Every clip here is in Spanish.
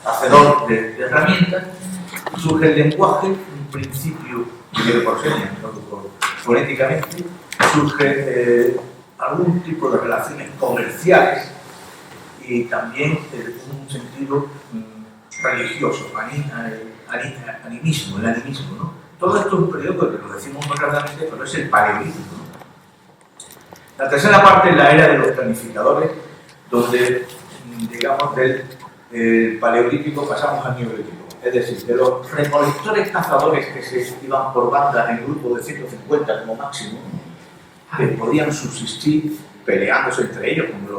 hacedor de herramientas, surge el lenguaje, un principio primero por señas, fonéticamente, surge algún tipo de relaciones comerciales y también un sentido religioso, animismo, el animismo, ¿no? Todo esto es un periodo que lo decimos muy claramente, pero es el paleolítico, ¿no? La tercera parte es la era de los planificadores, donde, digamos, del paleolítico pasamos al neolítico. Es decir, de los recolectores cazadores que se iban por bandas en grupos de 150 como máximo, que podían subsistir peleándose entre ellos, como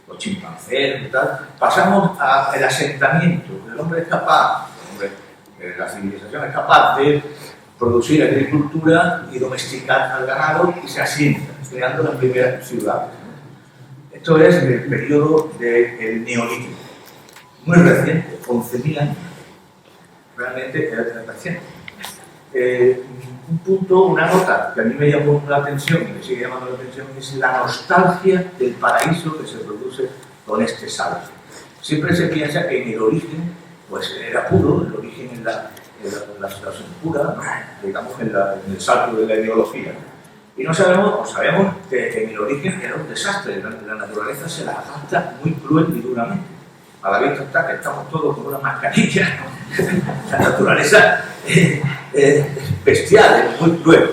los chimpancés y tal, pasamos al asentamiento. El hombre es capaz, la civilización es capaz de producir agricultura y domesticar al ganado y se asienta, creando las primeras ciudades. Esto es el periodo del neolítico, muy reciente, 11.000 años. Realmente es reciente. Un punto, una nota que a mí me llamó la atención y me sigue llamando la atención es la nostalgia del paraíso que se produce con este salto. Siempre se piensa que en el origen pues era puro, el origen en la situación pura, ¿no? Digamos en el salto de la ideología. Y no sabemos, o sabemos que en el origen era un desastre, la naturaleza se la gasta muy cruel y duramente. A la vista está que estamos todos con una mascarilla, ¿no? La naturaleza es bestial, es muy cruel.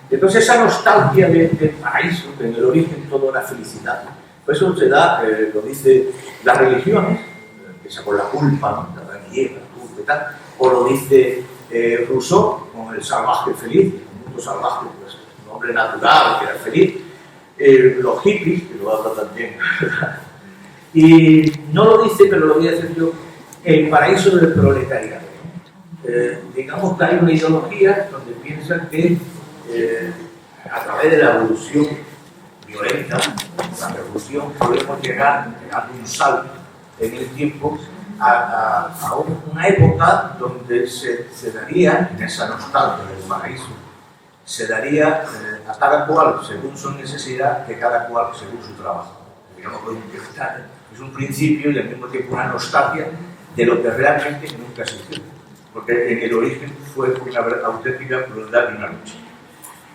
Entonces esa nostalgia del paraíso, que en el origen todo era felicidad, pues eso se da, lo dice las religiones, empieza con la culpa, ¿no? La religión, la culpa y tal, o lo dice Rousseau con el salvaje feliz, el mundo salvaje, pues un hombre natural que era feliz, los hippies, que lo hablan también, y no lo dice, pero lo voy a decir yo, el paraíso del proletariado. Digamos que hay una ideología donde piensan que a través de la evolución violenta, la revolución, podemos llegar, pegando un salto en el tiempo, a una época donde se daría, en esa nostalgia del paraíso, se daría a cada cual según su necesidad, de cada cual según su trabajo. Digamos que es un principio y al mismo tiempo una nostalgia de lo que realmente nunca existió, porque en el origen fue una auténtica crueldad y una lucha.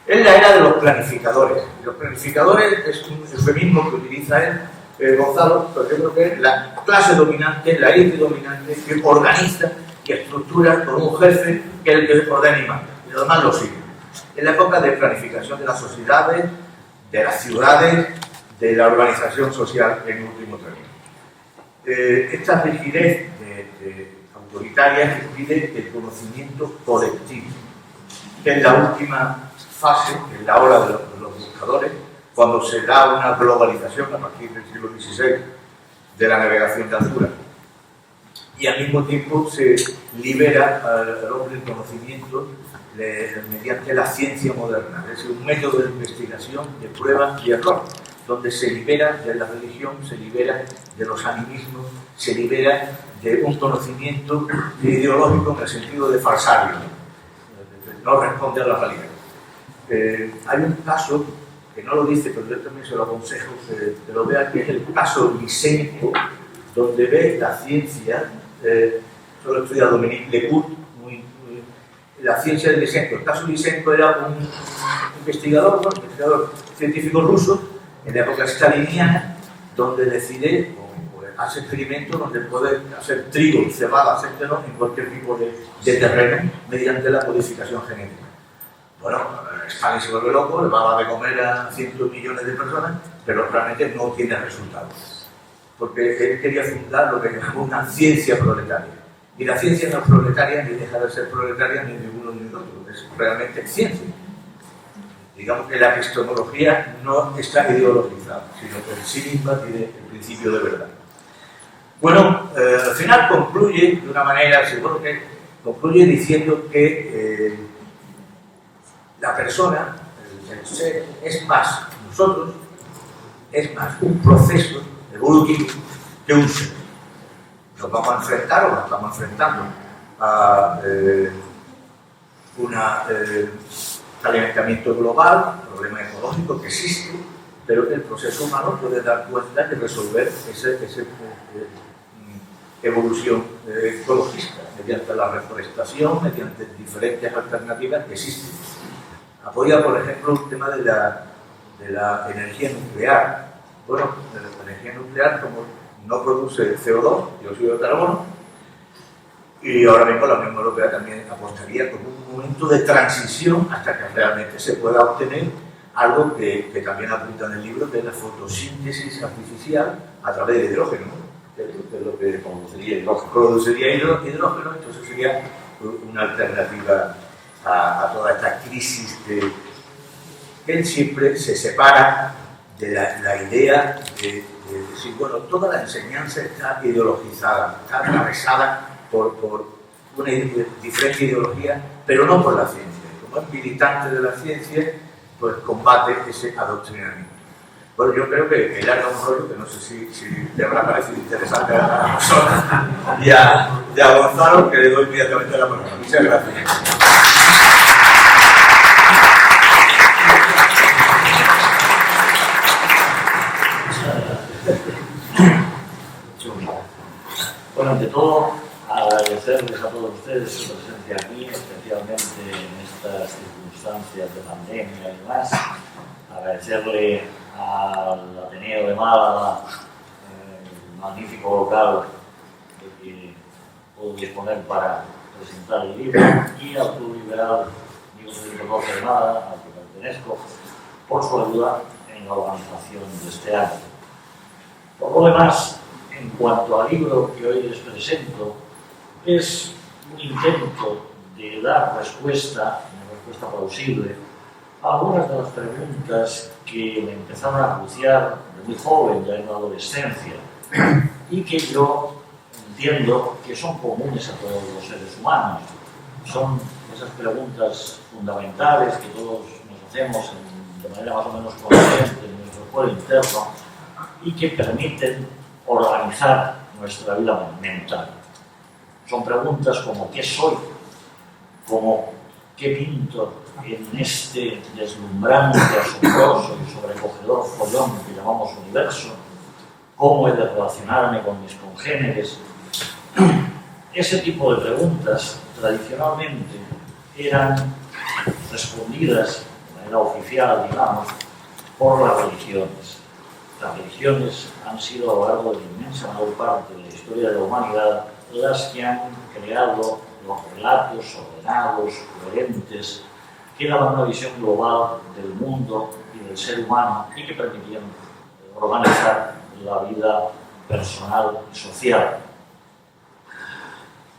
Es la era de los planificadores. Los planificadores es un eufemismo que utiliza él, Gonzalo, pero yo creo que es la clase dominante, la élite dominante que organiza y estructura con un jefe que es el que ordena y manda, y los demás lo siguen. Es la época de planificación de las sociedades, de las ciudades, de la organización social en último término. Esta rigidez autoritaria impide el conocimiento colectivo, que es la última fase, en la ola de los buscadores, cuando se da una globalización a partir del siglo XVI de la navegación de altura. Y al mismo tiempo se libera al hombre el conocimiento mediante la ciencia moderna, es decir, un método de investigación, de prueba y error, donde se libera de la religión, se libera de los animismos, se libera de un conocimiento ideológico en el sentido de falsario, no responde a la realidad. Hay un caso, que no lo dice, pero yo también se lo aconsejo que lo vea, que es el caso Lysenko, donde ve la ciencia, yo lo he estudiado Dominique Lecourt, la ciencia de Lysenko. El caso Lysenko era un investigador científico ruso, en la época staliniana, donde decide, o hace experimentos donde puede hacer trigo, cebada, etcétera, en cualquier tipo de terreno mediante la modificación genética. Bueno, Stalin se vuelve loco, le va a dar de comer a cientos de millones de personas, pero realmente no tiene resultados. Porque él quería fundar lo que llamamos una ciencia proletaria. Y la ciencia no es proletaria, ni deja de ser proletaria ni de uno ni de otro, es realmente ciencia. Digamos que la epistemología no está ideologizada, sino que en sí misma tiene el principio de verdad. Bueno, al final concluye de una manera, seguro que concluye diciendo que la persona, el ser, es más, nosotros, es más un proceso evolutivo que un ser. Nos vamos a enfrentar, o nos estamos enfrentando a un calentamiento global, problema ecológico que existe, pero el proceso humano puede dar cuenta de resolver evolución ecologista, mediante la reforestación, mediante diferentes alternativas que existen. Apoya, por ejemplo, el tema de la energía nuclear. Bueno, la energía nuclear, como no produce CO2, dióxido de carbono, y ahora mismo la Unión Europea también apostaría como un momento de transición hasta que realmente se pueda obtener algo que también apunta en el libro, que es la fotosíntesis artificial a través de hidrógeno, que es lo que produciría hidrógeno, entonces sería una alternativa a toda esta crisis que él siempre se separa de la idea de decir, bueno, toda la enseñanza está ideologizada, está atravesada por una diferente ideología, pero no por la ciencia. Como es militante de la ciencia, pues combate ese adoctrinamiento. Bueno, yo creo que él haga un rollo que no sé si le habrá parecido interesante a la persona y a Gonzalo, que le doy inmediatamente la palabra. Muchas gracias. Bueno, ante todo, agradecerles a todos ustedes su presencia aquí, especialmente en estas circunstancias de pandemia y demás. Agradecerle al Ateneo de Málaga, el magnífico local de que puedo disponer para presentar el libro, y al Club Liberal Amigos del Deporte de Málaga, al que pertenezco, por su ayuda en la organización de este año. Por lo demás, en cuanto al libro que hoy les presento, es un intento de dar respuesta, una respuesta plausible, a algunas de las preguntas que me empezaron a cruciar de muy joven, ya en la adolescencia, y que yo entiendo que son comunes a todos los seres humanos. Son esas preguntas fundamentales que todos nos hacemos de manera más o menos consciente en nuestro fuero interno y que permiten organizar nuestra vida mental. Son preguntas como ¿qué soy? Como ¿qué pinto en este deslumbrante, asombroso y sobrecogedor follón que llamamos universo? ¿Cómo he de relacionarme con mis congéneres? Ese tipo de preguntas tradicionalmente eran respondidas de manera oficial, digamos, por las religiones. Las religiones han sido a lo largo de la inmensa mayor parte de la historia de la humanidad las que han creado los relatos ordenados, coherentes, que daban una visión global del mundo y del ser humano y que permitían organizar la vida personal y social.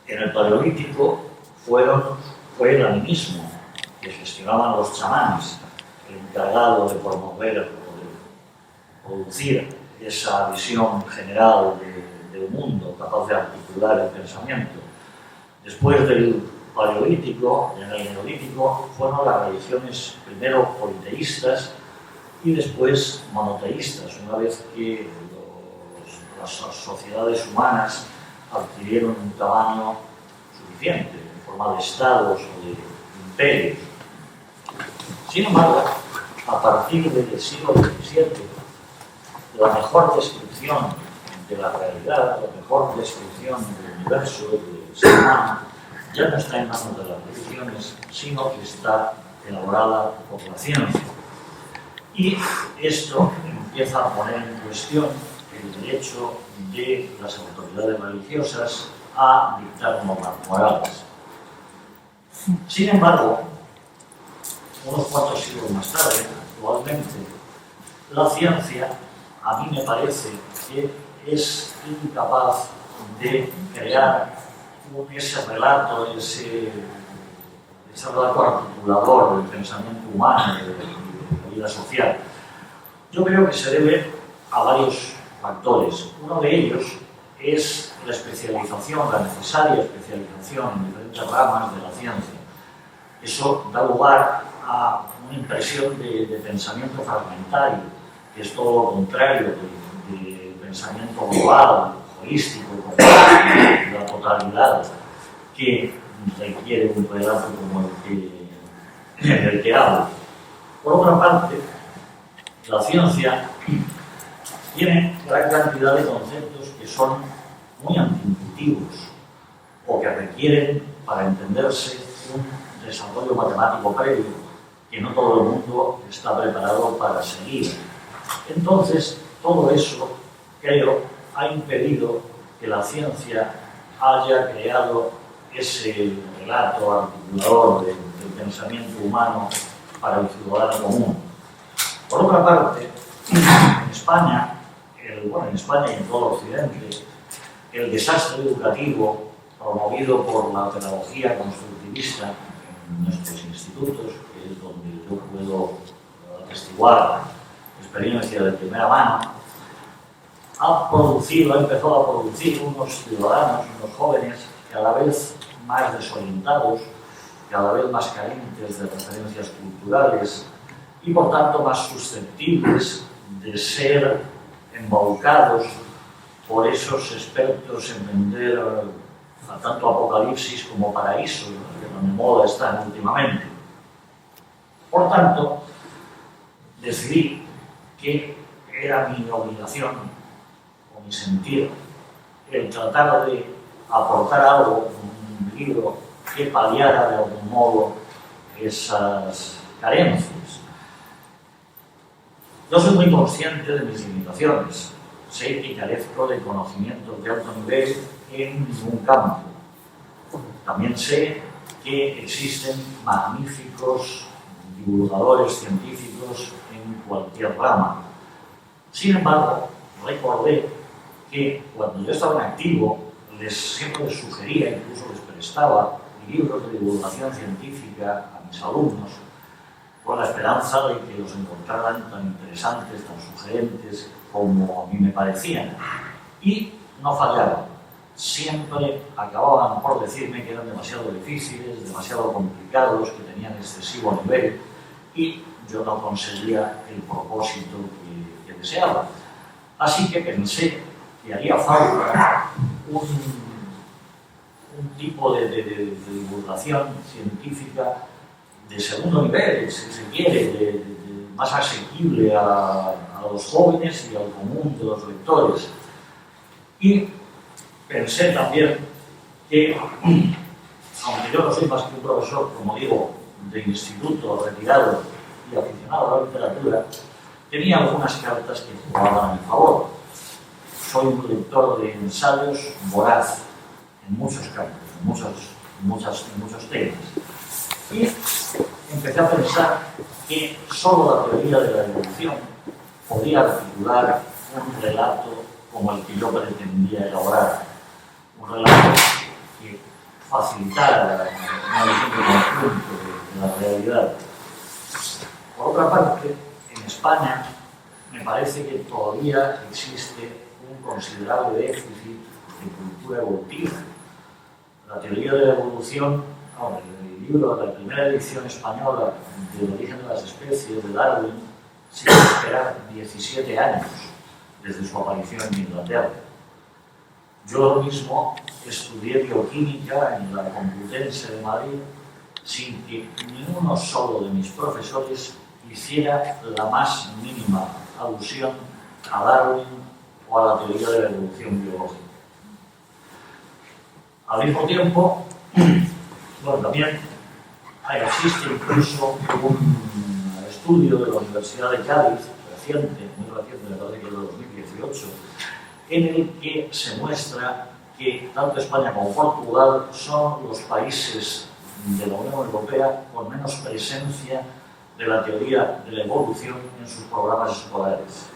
En el Paleolítico fue el animismo que gestionaban los chamanes, el encargado de promover o de producir esa visión general del mundo, capaz de articular el pensamiento. Después del Paleolítico, en el Neolítico, fueron las religiones primero politeístas y después monoteístas, una vez que las sociedades humanas adquirieron un tamaño suficiente, en forma de estados o de imperios. Sin embargo, a partir del siglo XVII, la mejor descripción de la realidad, la mejor descripción del universo, del ser humano, ya no está en manos de las religiones, sino que está elaborada por la ciencia. Y esto empieza a poner en cuestión el derecho de las autoridades religiosas a dictar normas morales. Sin embargo, unos cuantos siglos más tarde, actualmente, la ciencia, a mí me parece que es incapaz de crear ese relato, ese relato articulador del pensamiento humano y de la vida social. Yo creo que se debe a varios factores. Uno de ellos es la especialización, la necesaria especialización en diferentes ramas de la ciencia. Eso da lugar a una impresión de pensamiento fragmentario, que es todo lo contrario del pensamiento global, holístico, de la totalidad que requiere un relato como el que hablo. Por otra parte, la ciencia tiene gran cantidad de conceptos que son muy antiintuitivos intuitivos o que requieren, para entenderse, un desarrollo matemático previo que no todo el mundo está preparado para seguir. Entonces, todo eso, creo, ha impedido que la ciencia haya creado ese relato articulador del pensamiento humano para el ciudadano común. Por otra parte, en España, en España y en todo el Occidente, el desastre educativo promovido por la pedagogía constructivista en nuestros institutos, que es donde yo puedo atestiguar experiencia de primera mano, ha empezado a producir unos ciudadanos, unos jóvenes, cada vez más desorientados, cada vez más carentes de referencias culturales y, por tanto, más susceptibles de ser embaucados por esos expertos en vender tanto apocalipsis como paraísos, que tan de moda están últimamente. Por tanto, decidí que era mi obligación o mi sentir el tratar de aportar algo, un libro que paliara de algún modo esas carencias. Yo soy muy consciente de mis limitaciones. Sé que carezco de conocimientos de alto nivel en ningún campo. También sé que existen magníficos divulgadores científicos en cualquier rama. Sin embargo, recordé que cuando yo estaba en activo, siempre les sugería, incluso les prestaba libros de divulgación científica a mis alumnos, con la esperanza de que los encontraran tan interesantes, tan sugerentes como a mí me parecían. Y no fallaron. Siempre acababan por decirme que eran demasiado difíciles, demasiado complicados, que tenían excesivo nivel y yo no conseguía el propósito que deseaba. Así que pensé que haría falta un tipo de divulgación científica de segundo nivel, si se quiere, más asequible a los jóvenes y al común de los lectores. Y pensé también que, aunque yo no soy más que un profesor, como digo, de instituto, retirado y aficionado a la literatura, tenía algunas cartas que jugaban a mi favor. Soy un lector de ensayos voraz en muchos campos, en muchos temas. Y empecé a pensar que solo la teoría de la evolución podía articular un relato como el que yo pretendía elaborar. Un relato que facilitara una visión conjunto de la realidad. Por otra parte, en España me parece que todavía existe un considerable déficit de cultura evolutiva. La teoría de la evolución, el libro de la primera edición española del origen de las especies de Darwin, se tiene que esperar 17 años desde su aparición en Inglaterra. Yo mismo estudié bioquímica en la Complutense de Madrid sin que ni uno solo de mis profesores hiciera la más mínima alusión a Darwin o a la teoría de la evolución biológica. Al mismo tiempo, también existe incluso un estudio de la Universidad de Cádiz, reciente, muy reciente, me parece que es de 2018, en el que se muestra que tanto España como Portugal son los países de la Unión Europea con menos presencia de la teoría de la evolución en sus programas escolares.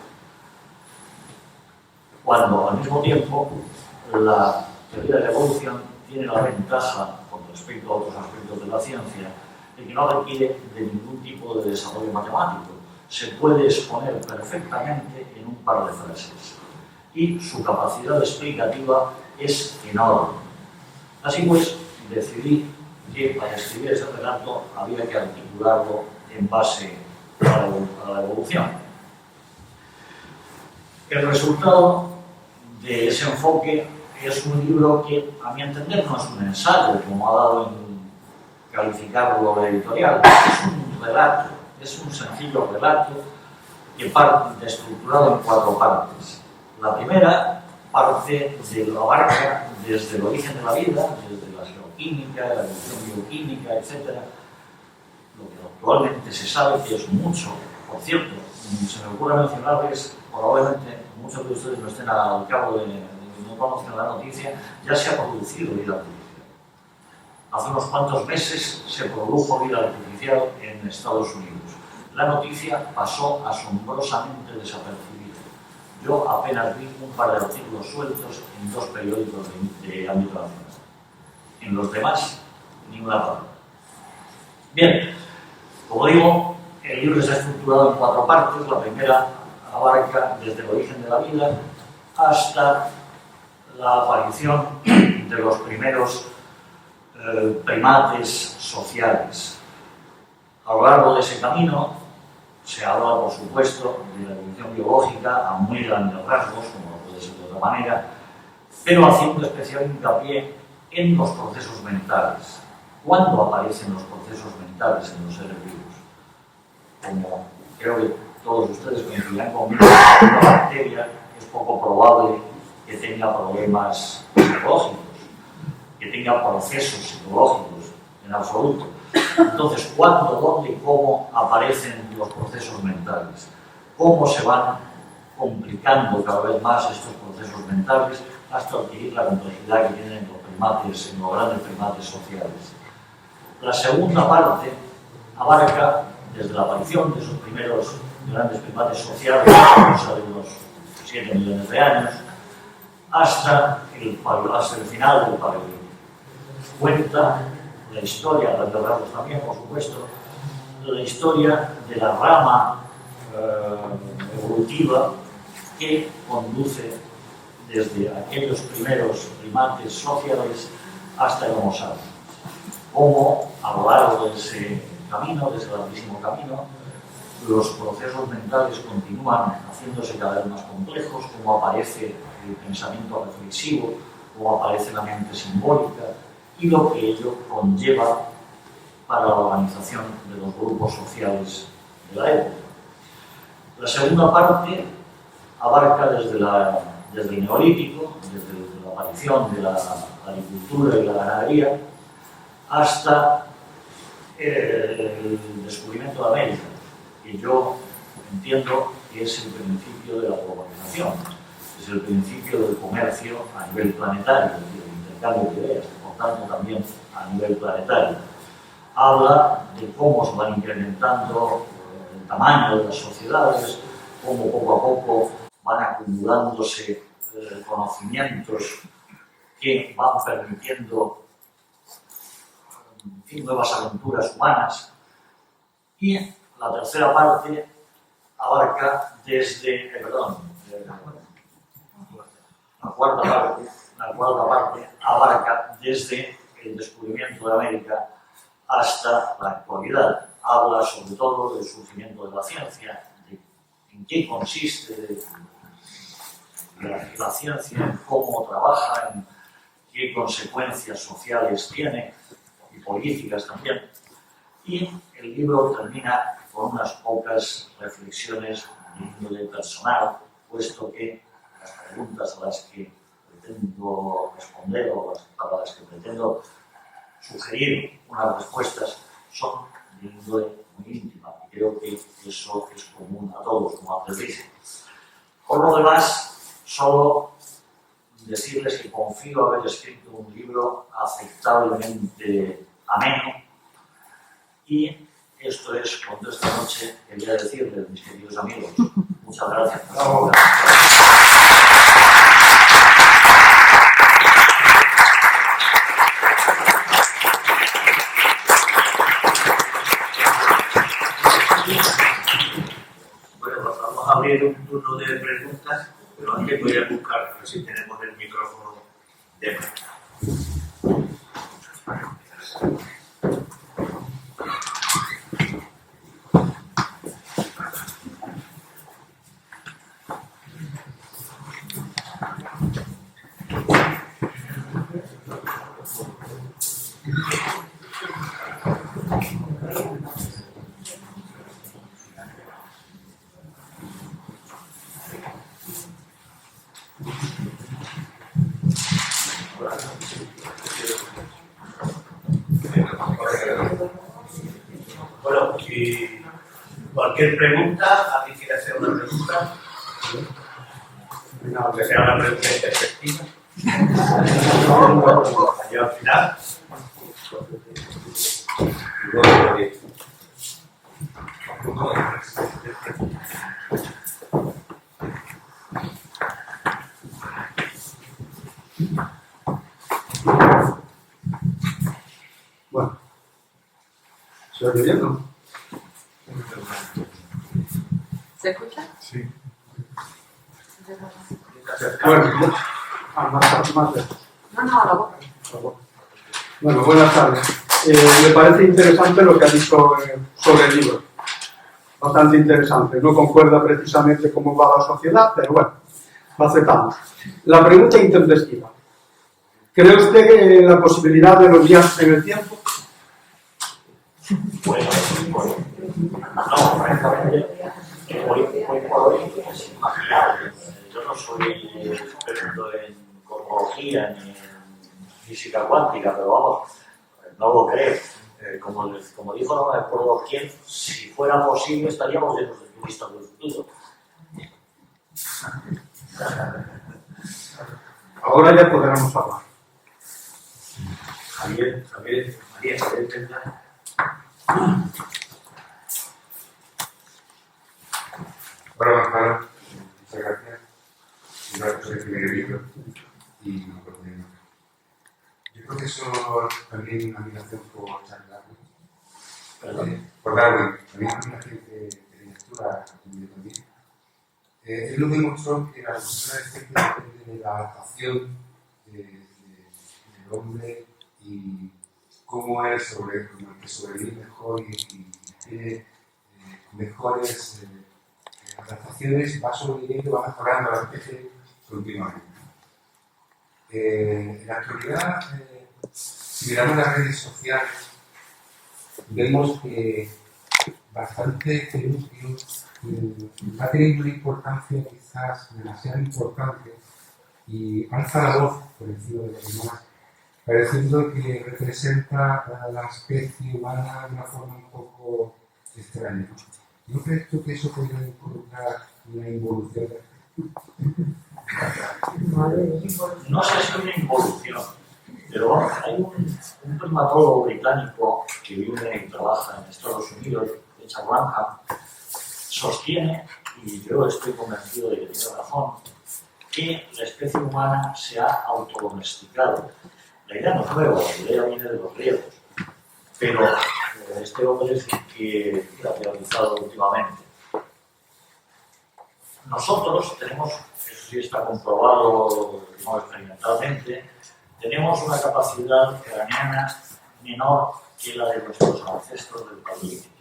Cuando al mismo tiempo la teoría de la evolución tiene la ventaja con respecto a otros aspectos de la ciencia de que no requiere de ningún tipo de desarrollo matemático. Se puede exponer perfectamente en un par de frases y su capacidad explicativa es enorme. Así pues, decidí que para escribir ese relato había que articularlo en base a la evolución. El resultado de ese enfoque es un libro que, a mi entender, no es un ensayo, como ha dado en calificarlo la editorial, es un relato, es un sencillo relato que parte estructurado en 4 partes. La primera parte de lo abarca desde el origen de la vida, desde la geoquímica, la evolución bioquímica, etc. Lo que actualmente se sabe, que es mucho, por cierto, se me ocurre mencionarles, probablemente muchos de ustedes no estén al cabo de no conocen la noticia, ya se ha producido vida artificial. Hace unos cuantos meses se produjo vida artificial en Estados Unidos. La noticia pasó asombrosamente desapercibida. Yo apenas vi un par de artículos sueltos en 2 periódicos de ámbito nacional. En los demás, ninguna palabra. Bien, como digo, el libro está estructurado en 4 partes. La primera abarca desde el origen de la vida hasta la aparición de los primeros primates sociales. A lo largo de ese camino se habla, por supuesto, de la evolución biológica a muy grandes rasgos, como no puede ser de otra manera, pero haciendo especial hincapié en los procesos mentales. ¿Cuándo aparecen los procesos mentales en los seres vivos? Como creo que todos ustedes coincidirán conmigo, una bacteria es poco probable que tenga problemas psicológicos, que tenga procesos psicológicos, en absoluto. Entonces, ¿cuándo, dónde y cómo aparecen los procesos mentales? ¿Cómo se van complicando cada vez más estos procesos mentales hasta adquirir la complejidad que tienen los primates, los grandes primates sociales? La segunda parte abarca desde la aparición de esos primeros grandes primates sociales, cosa de unos 7 millones de años, hasta el final del Paleolítico. Cuenta la historia, a grandes rasgos también, por supuesto, la historia de la rama evolutiva que conduce desde aquellos primeros primates sociales hasta el Homo sapiens. Cómo a lo largo de ese camino, de ese larguísimo camino, los procesos mentales continúan haciéndose cada vez más complejos, cómo aparece el pensamiento reflexivo, cómo aparece la mente simbólica y lo que ello conlleva para la organización de los grupos sociales de la época. La segunda parte abarca desde el Neolítico, desde la aparición de la agricultura y la ganadería, hasta el descubrimiento de América, que yo entiendo que es el principio de la globalización, es el principio del comercio a nivel planetario, del intercambio de ideas, por tanto también a nivel planetario. Habla de cómo se van incrementando el tamaño de las sociedades, cómo poco a poco van acumulándose conocimientos que van permitiendo nuevas aventuras humanas. Y la tercera parte abarca desde, la cuarta parte abarca desde el descubrimiento de América hasta la actualidad. Habla sobre todo del surgimiento de la ciencia, de en qué consiste la ciencia, en cómo trabaja, en qué consecuencias sociales tiene y políticas también. Y el libro termina con unas pocas reflexiones de índole personal, puesto que las preguntas a las que pretendo responder o para las que pretendo sugerir unas respuestas son de índole muy íntima, y creo que eso es común a todos, como antes dije. Por lo demás, solo decirles que confío haber escrito un libro aceptablemente ameno, y esto es cuanto esta noche quería decirles, mis queridos amigos. Muchas gracias. Bueno, pues vamos a abrir un turno de preguntas, pero antes voy a buscar a ver si tenemos el micrófono de mano. Y cualquier pregunta, ¿alguien quiere hacer una pregunta? Aunque sea una pregunta de perspectiva. Yo al final. Bueno, ¿se oye bien, no? ¿Se escucha? Sí. Bueno, más lejos. No, a la boca. Bueno, buenas tardes. Me parece interesante lo que ha dicho sobre el libro. Bastante interesante. No concuerda precisamente cómo va la sociedad, pero bueno, lo aceptamos. La pregunta intempestiva. ¿Cree usted que la posibilidad de los viajes en el tiempo? Bueno, no, francamente, hoy por hoy es imaginable. Yo no soy experto en cosmología ni en física cuántica, pero vamos, no lo creo. Como dijo, no me acuerdo quién, si fuera posible estaríamos llenos de turistas del futuro. Ahora ya podremos hablar. Javier, tendrá. Hola, Gonzalo. Muchas gracias. Gracias por escribir el libro. Y no por nada. Yo profesor también una admiración por Charles Darwin. Por Darwin. También una admiración de lectura también. Él lo demostró que la evolución de la especie depende de la adaptación del hombre y cómo es como el que sobrevive mejor y tiene mejores adaptaciones, va sobreviviendo, va mejorando la especie continuamente. En la actualidad, si miramos las redes sociales, vemos que bastante fenómeno va teniendo una importancia quizás demasiado importante y alza la voz por encima de los demás, pareciendo que representa a la especie humana de una forma un poco extraña. ¿No crees tú que eso podría involucrar una involución? No sé si es una involución, pero bueno, hay un primatólogo británico que vive y trabaja en Estados Unidos, Richard Wrangham, sostiene, y yo estoy convencido de que tiene razón, que la especie humana se ha autodomesticado. La idea no es nueva, la idea viene de los griegos, pero este hombre es el que la ha realizado últimamente. Nosotros tenemos, eso sí está comprobado no experimentalmente, tenemos una capacidad craneana menor que la de nuestros ancestros del Paleolítico.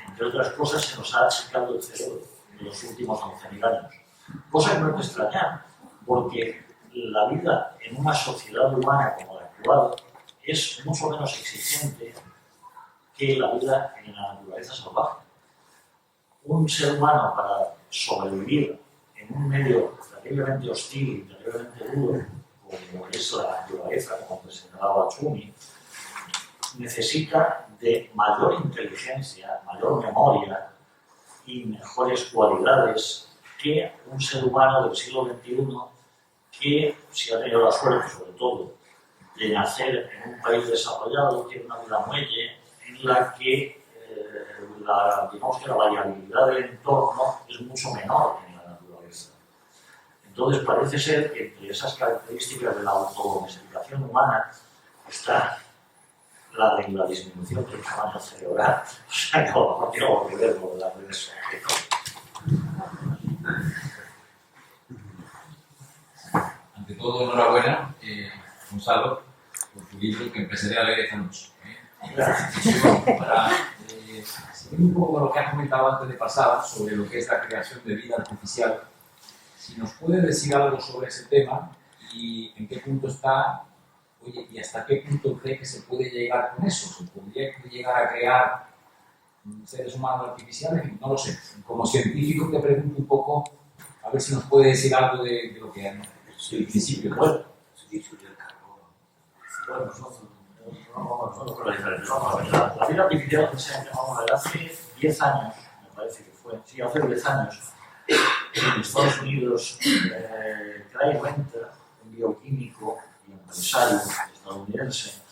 Entre otras cosas, se nos ha achicado el cerebro en los últimos 11.000 años. Cosa que no es de extrañar, porque la vida en una sociedad humana como la actual es mucho menos exigente que la vida en la naturaleza salvaje. Un ser humano, para sobrevivir en un medio terriblemente hostil y terriblemente duro, como es la naturaleza, como presentaba Chumi, necesita de mayor inteligencia, mayor memoria y mejores cualidades que un ser humano del siglo XXI que, si ha tenido la suerte, sobre todo, de nacer en un país desarrollado, tiene una vida muelle en la que digamos que la variabilidad del entorno es mucho menor que en la naturaleza. Entonces parece ser que entre esas características de la autodomesticación humana está la de la disminución del tamaño cerebral. O sea, que no tiene que ver con las redes sociales. Ante todo, enhorabuena, Gonzalo, por tu libro, que empezaré a leer esta noche. Para seguir un poco con lo que has comentado antes de pasar sobre lo que es la creación de vida artificial, si nos puedes decir algo sobre ese tema y en qué punto está, oye, y hasta qué punto cree que se puede llegar con eso. ¿Se podría llegar a crear seres humanos artificiales? No lo sé. Como científico te pregunto un poco, a ver si nos puede decir algo de lo que hay. Sí, principio. Bueno, No, pero diferente. Vamos a ver, la vida artificial, vamos a ver, hace 10 años, me parece que fue, sí, hace 10 años, en Estados Unidos, Craig Venter, un bioquímico y empresario estadounidense,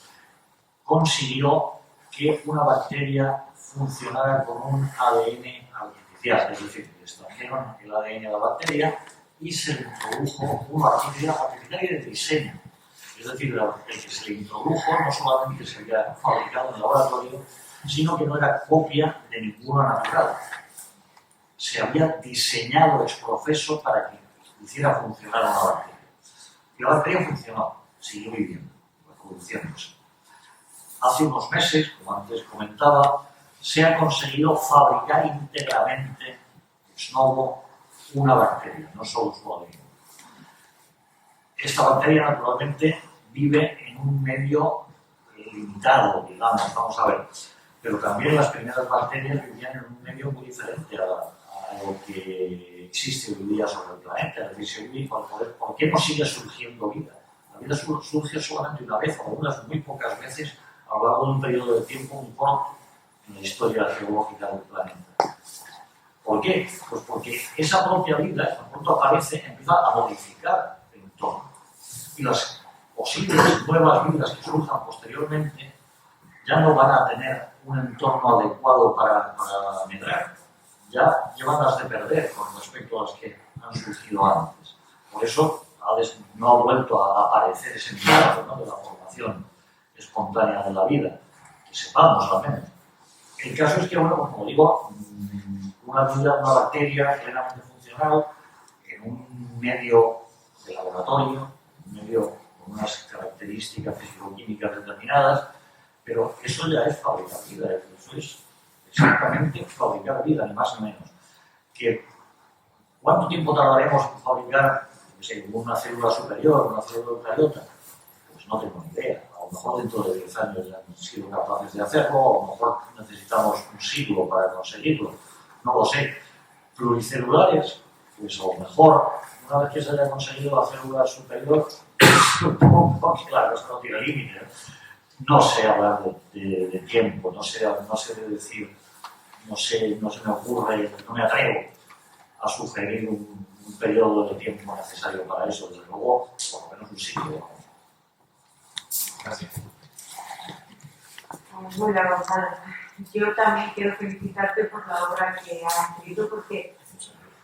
consiguió que una bacteria funcionara con un ADN artificial, es decir, que extrajeron el ADN de la bacteria y se le introdujo uno artificial y de diseño. Es decir, el que se le introdujo no solamente se había fabricado en el laboratorio, sino que no era copia de ninguna natural. Se había diseñado ex profeso para que hiciera funcionar una bacteria. Y la bacteria funcionó, siguió viviendo, reproduciéndose. Hace unos meses, como antes comentaba, se ha conseguido fabricar íntegramente ex novo una bacteria, no solo su ADN. Esta bacteria, naturalmente, vive en un medio limitado, digamos, vamos a ver. Pero también las primeras bacterias vivían en un medio muy diferente a lo que existe hoy día sobre el planeta. Es decir, ¿por qué no sigue surgiendo vida? La vida surge solamente una vez, o algunas muy pocas veces, a lo largo de un periodo de tiempo muy corto en la historia geológica del planeta. ¿Por qué? Pues porque esa propia vida, cuando pronto aparece, empieza a modificar el entorno. Y las posibles nuevas vidas que surjan posteriormente ya no van a tener un entorno adecuado para medrar. Ya llevan las de perder con respecto a las que han surgido antes. Por eso no ha vuelto a aparecer ese milagro, ¿no?, de la formación espontánea de la vida, que sepamos al menos. El caso es que, bueno, como digo, una bacteria plenamente funcional en un medio de laboratorio, un medio con unas características fisicoquímicas determinadas, pero eso ya es fabricar vida, eso es exactamente fabricar vida, ni más ni menos. ¿Cuánto tiempo tardaremos en fabricar, no sé, una célula superior, una célula eucariota? Pues no tengo ni idea. A lo mejor dentro de 10 años ya hemos sido capaces de hacerlo, a lo mejor necesitamos un siglo para conseguirlo, no lo sé. Pluricelulares, pues a lo mejor, una vez que se haya conseguido la célula superior, claro, esto no tiene límite. No sé hablar de tiempo, no sé de decir, no se me ocurre, no me atrevo a sugerir un periodo de tiempo necesario para eso, desde luego, por lo menos un siglo. Gracias. Hola, Gonzalo. Yo también quiero felicitarte por la obra que has escrito, porque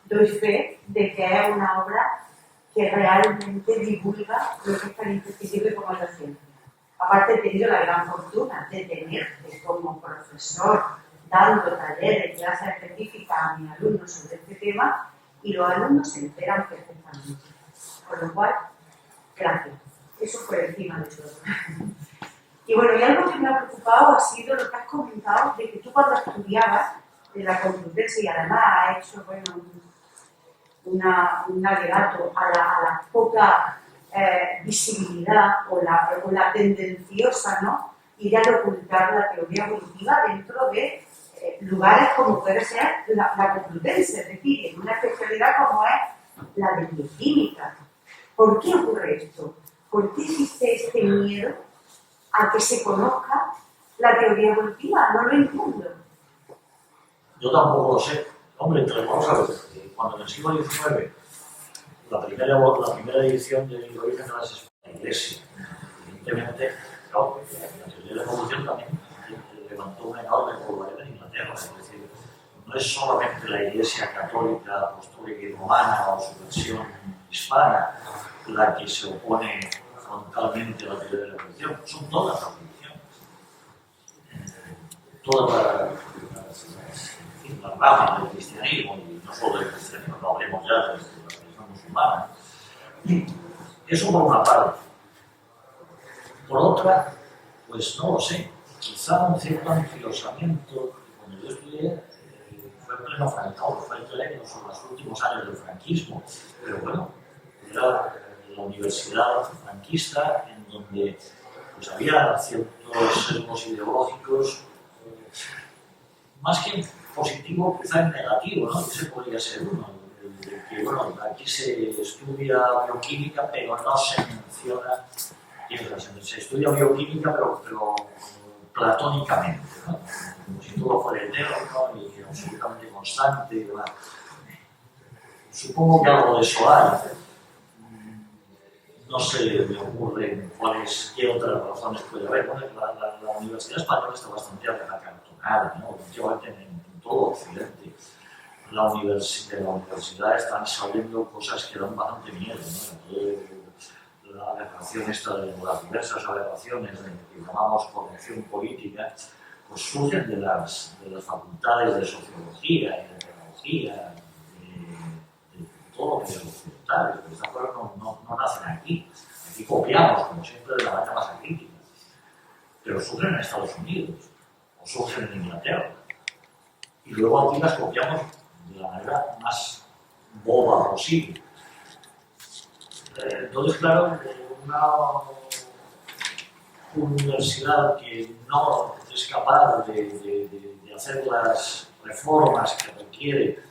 doy fe de que es una obra que realmente divulga lo que es tan imprescindible como es la ciencia. Aparte, he tenido la gran fortuna de tenerte como profesor dando talleres, clases específicas a mis alumnos sobre este tema, y los alumnos se enteran perfectamente. Con lo cual, gracias. Eso por encima de todo. Y bueno, y algo que me ha preocupado ha sido lo que has comentado de que tú cuando estudiabas de la Complutense, y además has hecho, bueno, un alegato a la poca visibilidad o la tendenciosa, ¿no?, idea de ocultar la teoría evolutiva dentro de lugares como puede ser la Complutense, es decir, en una especialidad como es la de bioquímica. ¿Por qué ocurre esto? ¿Por qué existe este miedo a que se conozca la teoría evolutiva? No lo entiendo. Yo tampoco lo sé. Hombre, entre cosas, cuando en el siglo XIX la primera edición del origen de las la Iglesia, evidentemente, claro, la teoría de la evolución también levantó una enorme popularidad en Inglaterra. Es decir, no es solamente la Iglesia católica, apostólica y romana o su versión hispana la que se opone frontalmente a la teoría de la evolución, son todas las religiones. Todas las ramas del cristianismo, y no solo del cristianismo, no hablemos ya de la religión musulmana. Eso por una parte. Por otra, pues no lo sé, quizá un cierto anquilosamiento. Cuando yo estudié, fue en pleno franquismo, fue en los últimos años del franquismo, pero bueno, era la universidad franquista en donde pues, había ciertos sesgos ideológicos, más que positivo, quizá en negativo, ¿no? Ese podría ser uno, de que bueno, aquí se estudia bioquímica, pero no se menciona se estudia bioquímica, pero platónicamente, ¿no? Como si todo fuera eterno y absolutamente constante y demás. Supongo que algo de eso hay. No se me ocurre qué otras razones puede haber. Bueno, la Universidad Española está bastante acartonada, ¿no? Últimamente en todo Occidente. De la universidad están saliendo cosas que dan bastante miedo, ¿no? La aberración esta de las diversas aberraciones que llamamos corrección política, pues surgen de las facultades de sociología y de pedagogía, de todo lo que es occidental. Estas cosas no nacen aquí. Aquí copiamos, como siempre, de la manera más crítica. Pero surgen en Estados Unidos o surgen en Inglaterra. Y luego aquí las copiamos de la manera más boba posible. Entonces, claro, una universidad que no es capaz de hacer las reformas que requiere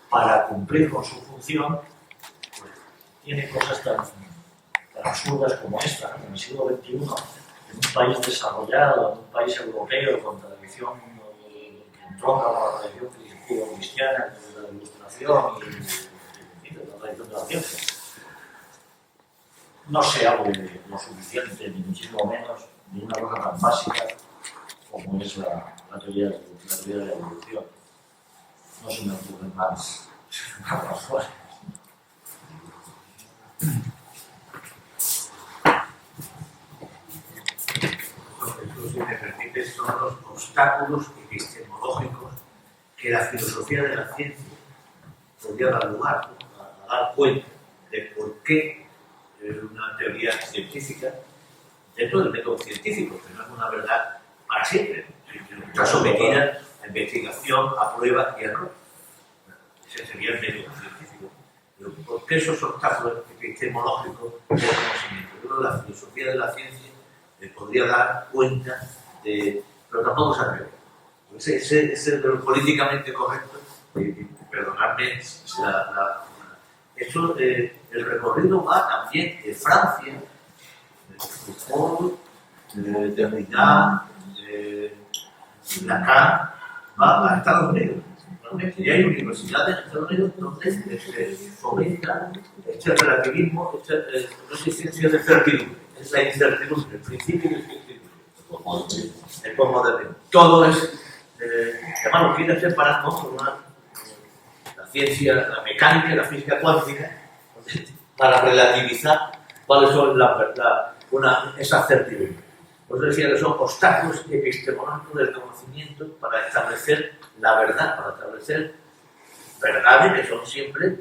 para cumplir con su función, pues, tiene cosas tan absurdas como esta, ¿no? En el siglo XXI, en un país desarrollado, en un país europeo con tradición que entronca con la tradición cristiana, de la ilustración y de la tradición de la ciencia. No se hable lo suficiente, ni muchísimo menos, de una cosa tan básica como es la teoría de la evolución. No se me ocurren más razones. Si me permites, son los obstáculos epistemológicos que la filosofía de la ciencia podría dar lugar a dar cuenta de por qué una teoría científica, dentro del método científico, que no es una verdad para siempre, está sometida a investigación, a prueba y error. Ese sería el método científico. Pero ¿por qué esos obstáculos epistemológicos del conocimiento? Yo creo que la filosofía de la ciencia le podría dar cuenta de, pero tampoco se atreve. Ese es lo políticamente correcto, perdonadme, eso, el recorrido va también de Francia, de Foucault, de Derrida, de Lacan, va a Estados Unidos. Y hay universidades en Estados Unidos donde se fomenta este relativismo, no existencia de certidumbre, es la incertidumbre, el principio de incertidumbre, el posmodernismo. Todo es, además lo quieren separar con la ciencia, la mecánica y la física cuántica para relativizar cuáles son esas certidumbres. Por eso decía que son obstáculos epistemológicos del conocimiento para establecer la verdad, para establecer verdades que son siempre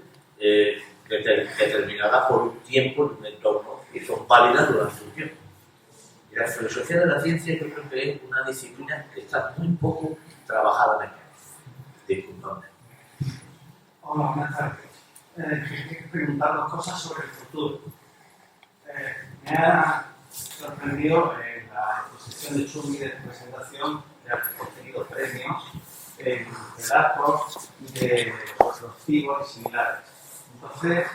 determinadas por un tiempo en un entorno y son válidas durante un tiempo. Y la filosofía de la ciencia yo creo que es una disciplina que está muy poco trabajada en el campo. Disculpadme. Hola, buenas tardes. Quería preguntar dos cosas sobre el futuro. Me ha sorprendido la exposición de Chumi de presentación de haber obtenido premios en relatos de los cibos y similares. Entonces,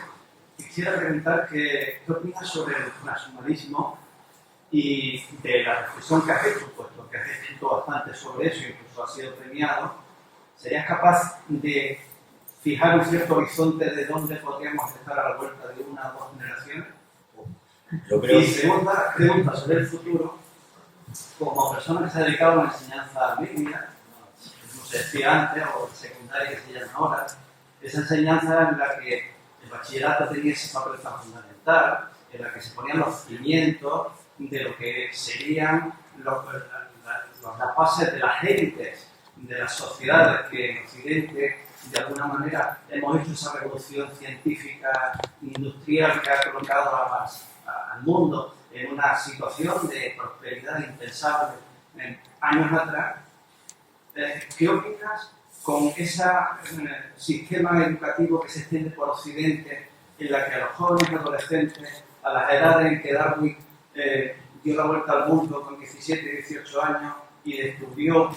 quisiera preguntar qué opinas sobre el transhumanismo y de la reflexión que has hecho, puesto que has escrito bastante sobre eso, incluso has sido premiado. ¿Serías capaz de fijar un cierto horizonte de dónde podríamos estar a la vuelta de una o dos generaciones? Y segunda pregunta sobre el futuro, como persona que se ha dedicado a la enseñanza bíblica, no sé, estudiante o secundaria que se llama ahora, esa enseñanza en la que el bachillerato tenía ese papel tan fundamental, en la que se ponían los cimientos de lo que serían las bases de las élites, de las sociedades que en Occidente de alguna manera hemos hecho esa revolución científica, industrial que ha colocado al mundo en una situación de prosperidad impensable en años atrás. ¿Qué opinas con ese sistema educativo que se extiende por Occidente, en la que a los jóvenes y adolescentes, a las edades en que Darwin dio la vuelta al mundo con 17 y 18 años y descubrió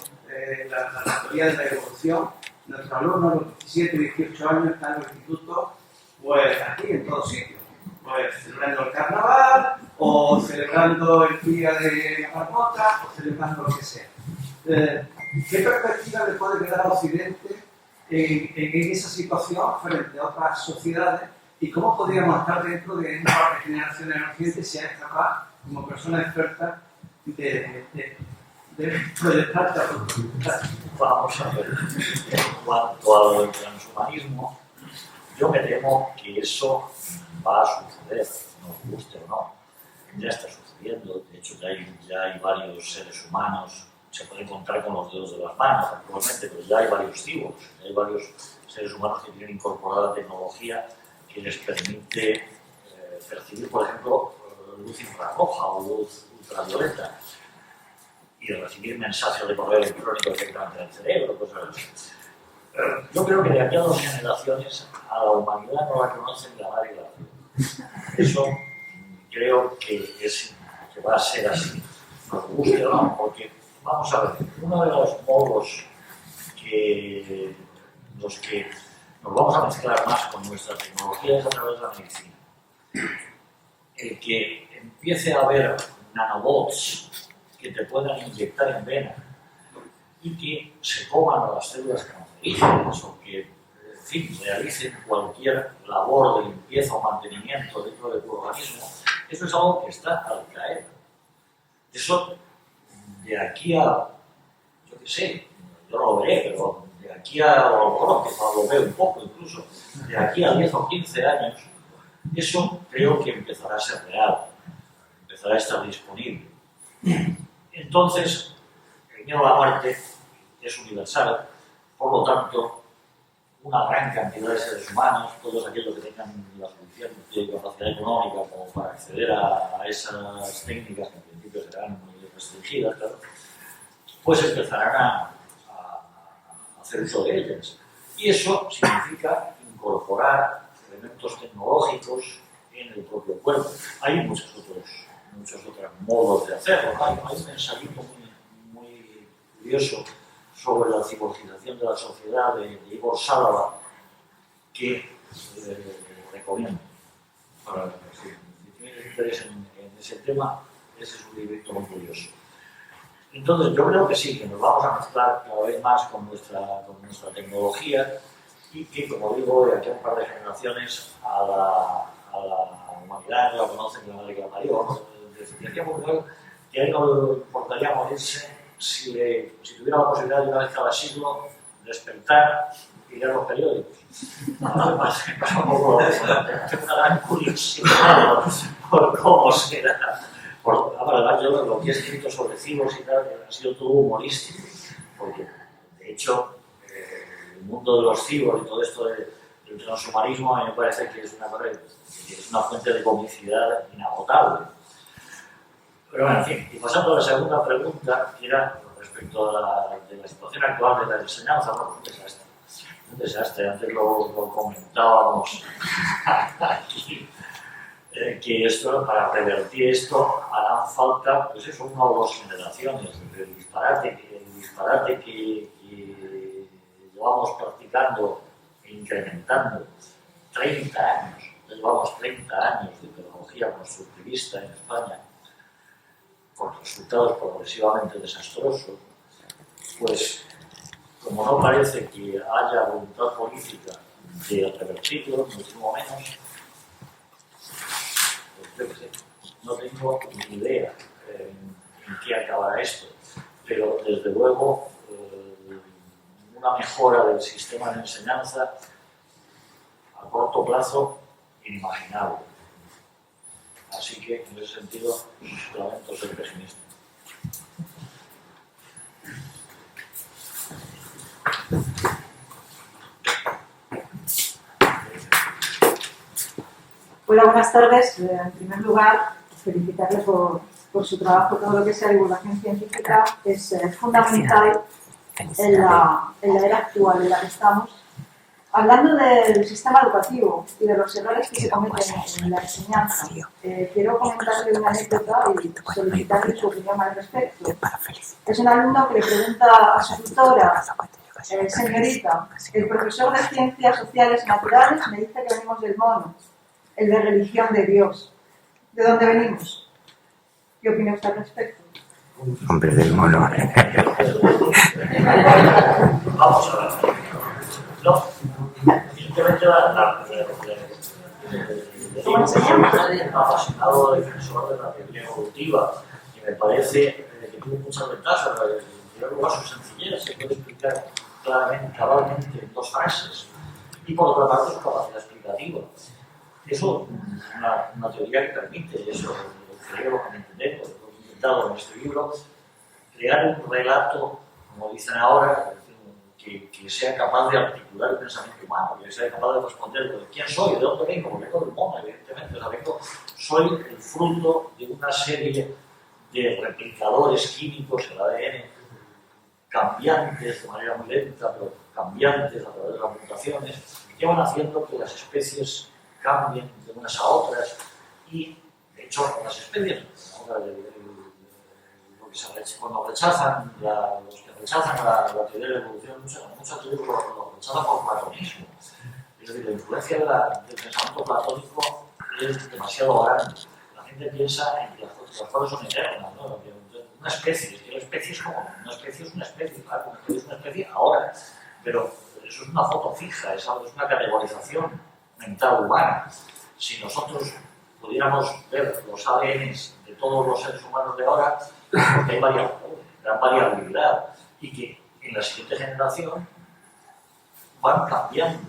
la teoría de la evolución, nuestros alumnos a los 17 y 18 años están en el instituto, pues aquí en todos sitios, pues celebrando el carnaval, o celebrando el día de la marmota, o celebrando lo que sea. ¿Qué perspectiva le puede quedar a Occidente en esa situación frente a otras sociedades? ¿Y cómo podríamos estar dentro de una par de generaciones emergentes si es capaz, como persona experta, de proyectarte a futuro? Vamos a ver, en cuanto al transhumanismo, yo me temo que eso va a suceder, nos guste o no. Ya está sucediendo, de hecho ya hay varios seres humanos, se pueden contar con los dedos de las manos actualmente, pero ya hay varios cibos, hay varios seres humanos que tienen incorporada tecnología que les permite percibir, por ejemplo, luz infrarroja o luz ultravioleta y recibir mensajes de correo electrónico directamente en el cerebro, cosas así. Yo creo que de aquí a 2 generaciones a la humanidad no la conocen la madre y la vida. Eso creo que va a ser así, nos guste o no, porque vamos a ver, uno de los modos que los que nos vamos a mezclar más con nuestra tecnología es a través de la medicina. El que empiece a haber nanobots que te puedan inyectar en vena y que se coman a las células cancerígenas o que, en fin, realicen cualquier labor de limpieza o mantenimiento dentro de tu organismo, eso es algo que está al caer. Eso, de aquí a, yo qué sé, yo no lo veré, pero de aquí a, o lo veo un poco incluso, de aquí a 10 o 15 años, eso creo que empezará a ser real, empezará a estar disponible. Entonces, el miedo a la muerte es universal, por lo tanto, una gran cantidad de seres humanos, todos aquellos que tengan la suficiente capacidad económica como para acceder a esas técnicas que en principio serán muy restringidas, claro, pues empezarán a hacer uso de ellas. Y eso significa incorporar elementos tecnológicos en el propio cuerpo. Hay muchos otros modos de hacerlo. Hay un ensayito muy curioso sobre la civilización de la sociedad de Igor Sálava que recomiendo. Si tienes interés en ese tema, ese es un librito muy curioso. Entonces, yo creo que sí, que nos vamos a mezclar cada vez más con nuestra tecnología y que, como digo, de aquí a un par de generaciones a la humanidad no la conocen de la madre que la parió. Decíamos que a él no le importaría morirse si tuviera la posibilidad de una vez cada siglo despertar y leer los periódicos. No, pasa un poco tengo una gran curiosidad por cómo será. Además, yo lo que he escrito sobre cibos y tal ha sido todo humorístico, porque de hecho el mundo de los cibos y todo esto del transhumanismo a mí me parece que es una fuente de comicidad inagotable. Pero bueno, en fin, y pasando a la segunda pregunta, que era respecto a de la situación actual de la enseñanza, bueno, un desastre, antes lo comentábamos aquí. Que esto, para revertir esto, harán falta, pues eso, 1 o 2 generaciones. El disparate que llevamos practicando e incrementando 30 años, llevamos 30 años de pedagogía constructivista en España, con resultados progresivamente desastrosos, pues como no parece que haya voluntad política de revertirlo, muchísimo menos, no tengo ni idea en qué acabará esto, pero desde luego una mejora del sistema de enseñanza a corto plazo inimaginable. Así que en ese sentido lamento ser pesimista. Hola, buenas tardes. En primer lugar, felicitarle por su trabajo. Todo lo que sea divulgación científica es fundamental en la era actual en la que estamos. Hablando del sistema educativo y de los errores que se cometen en la enseñanza, quiero comentarle una anécdota y solicitarle su opinión al respecto. Es un alumno que le pregunta a su tutora: señorita, el profesor de Ciencias Sociales y Naturales me dice que venimos del mono. el de religión de Dios. ¿De dónde venimos? ¿Qué opina usted al respecto? Hombre del mono. Vamos a ver. No, simplemente apasionado defensor de la teoría evolutiva, y me parece que tuvo muchas ventajas. En primer lugar, su sencillez se puede explicar claramente, cabalmente en 2 frases, y por otra parte su capacidad explicativa. Eso es una teoría que permite eso, creo que entendemos. Hemos intentado en este libro crear un relato, como dicen ahora, que sea capaz de articular el pensamiento humano, que sea capaz de responder de quién soy, de dónde vengo, porque vengo del mono, evidentemente. O sea, soy el fruto de una serie de replicadores químicos, el ADN, cambiantes de manera muy lenta, pero cambiantes a través de las mutaciones, que van haciendo que las especies cambien de unas a otras. Y, de hecho, las especies, cuando rechazan los que rechazan la teoría de la evolución, muchas teorías lo rechazan por platonismo. Es decir, la influencia del pensamiento platónico es demasiado grande. La gente piensa en que las cosas son eternas, ¿no? Una especie, que la especie es como una especie, es una especie, claro, una especie es una especie ahora, pero eso es una foto fija, es una categorización mental humana. Si nosotros pudiéramos ver los ADNs de todos los seres humanos de ahora, porque hay gran variabilidad, y que en la siguiente generación van cambiando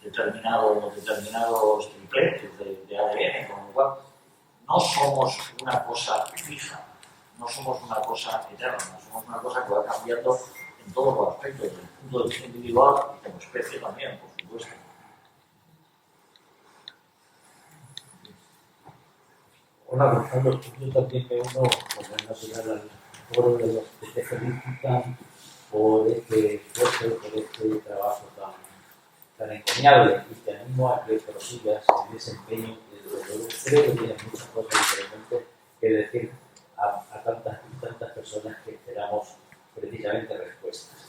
determinados tripletes de ADN, con lo cual no somos una cosa fija, no somos una cosa eterna, somos una cosa que va cambiando en todos los aspectos, desde el punto de vista individual y como especie también, por supuesto. Hola, Gonzalo. Yo también me uno, como es natural, al foro de los que te felicitan por este esfuerzo, por este trabajo tan encomiable, y te animo a que prosigas en ese empeño, que desde luego creo que tienes muchas cosas interesantes que decir a tantas personas que esperamos precisamente respuestas.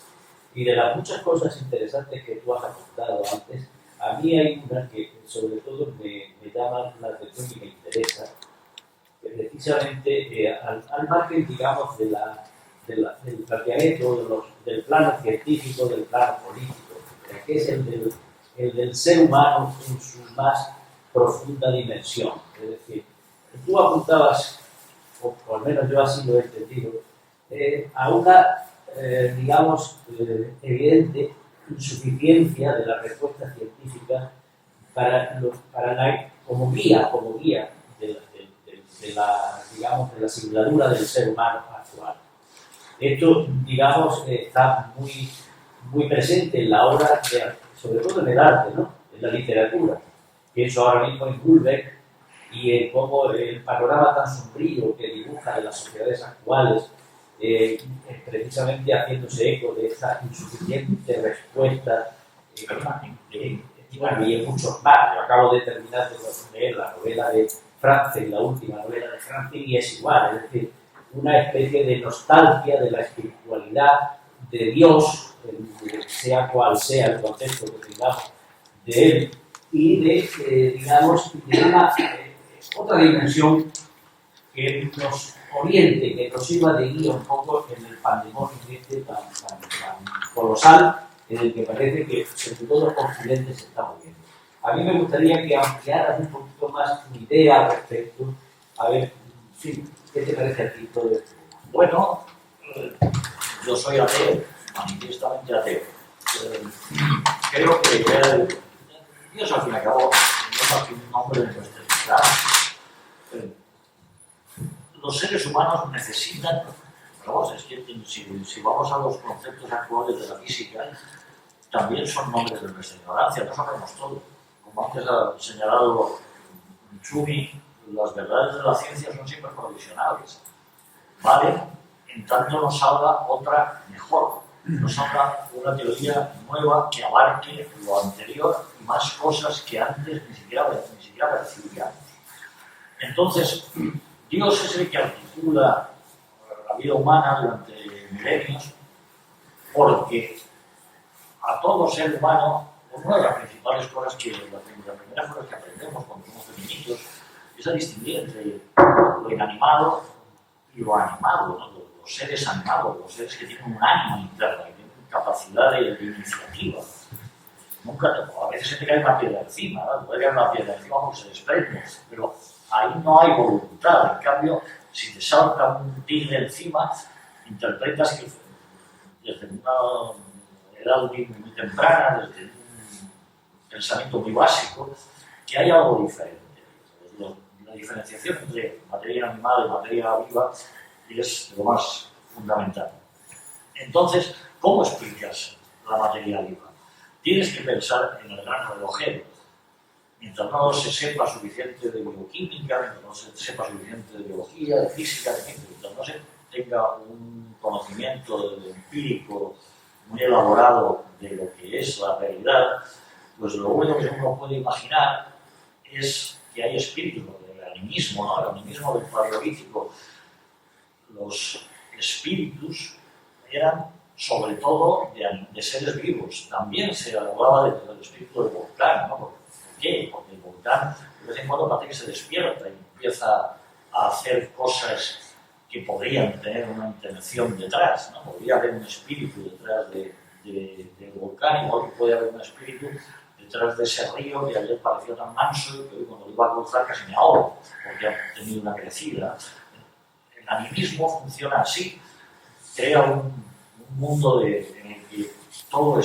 Y de las muchas cosas interesantes que tú has apuntado antes, a mí hay una que sobre todo me llama la atención y me interesa, que precisamente al margen, digamos, del planteamiento del plano científico, del plano político, que es el del ser humano en su más profunda dimensión. Es decir, tú apuntabas, o al menos yo así lo he entendido, a una, digamos, evidente insuficiencia de la respuesta científica como guía de la singladura del ser humano actual. Esto, digamos, está muy presente en la obra, sobre todo en el arte, ¿no? En la literatura. Pienso ahora mismo en Houellebecq y en cómo el panorama tan sombrío que dibuja de las sociedades actuales, precisamente haciéndose eco de esta insuficiente respuesta, y en muchos más. Yo acabo de terminar de leer la novela de Franzen, la última novela de Franzen, y es igual, es decir, una especie de nostalgia de la espiritualidad de Dios, sea cual sea el contexto que tengamos de él, y digamos, de una otra dimensión que nos oriente, que nos sirva de guía un poco en el pandemonio tan colosal, en el que parece que sobre todo Occidente se está moviendo. A mí me gustaría que ampliaras un poquito más tu idea al respecto. A ver, sí, ¿qué te parece a ti todo esto? Bueno, yo soy ateo, manifiestamente ateo. Creo que Dios, al fin y al cabo, no es más que un nombre de nuestra sociedad. Los seres humanos necesitan, vamos, es que si vamos a los conceptos actuales de la física, también son nombres de nuestra ignorancia, no sabemos todo. Como antes ha señalado Chumi, las verdades de la ciencia son siempre provisionales. ¿Vale? En tanto nos salga otra mejor, nos salga una teoría nueva que abarque lo anterior y más cosas que antes ni siquiera percibíamos. Entonces, Dios es el que articula la vida humana durante milenios, porque a todo ser humano, como una de las principales cosas que, las primeras cosas que aprendemos cuando somos pequeñitos, es a distinguir entre lo inanimado y lo animado, ¿no? Los seres animados, los seres que tienen un ánimo interno, que tienen capacidad de iniciativa. Nunca, a veces se te cae una piedra encima, ¿no? Puede caer una piedra encima porque se desprende, pero ahí no hay voluntad. En cambio, si te salta un tigre encima, interpretas que desde una edad muy temprana, desde un pensamiento muy básico, que hay algo diferente. La diferenciación entre materia animal y materia viva es lo más fundamental. Entonces, ¿cómo explicas la materia viva? Tienes que pensar en el gran relojero. Mientras no se sepa suficiente de bioquímica, mientras no se sepa suficiente de biología, de física, mientras no se tenga un conocimiento empírico muy elaborado de lo que es la realidad, pues lo único que uno puede imaginar es que hay espíritus, el animismo, ¿no? El animismo del paleolítico. Los espíritus eran sobre todo de seres vivos. También se hablaba del espíritu del volcán, ¿no? ¿Por qué? Porque el volcán de vez en cuando parece que se despierta y empieza a hacer cosas que podrían tener una intención detrás, ¿no? Podría haber un espíritu detrás del volcán, igual que puede haber un espíritu detrás de ese río que ayer pareció tan manso que hoy cuando lo iba a cruzar casi me ahogo, porque ha tenido una crecida. El animismo funciona así, crea un mundo en el que todo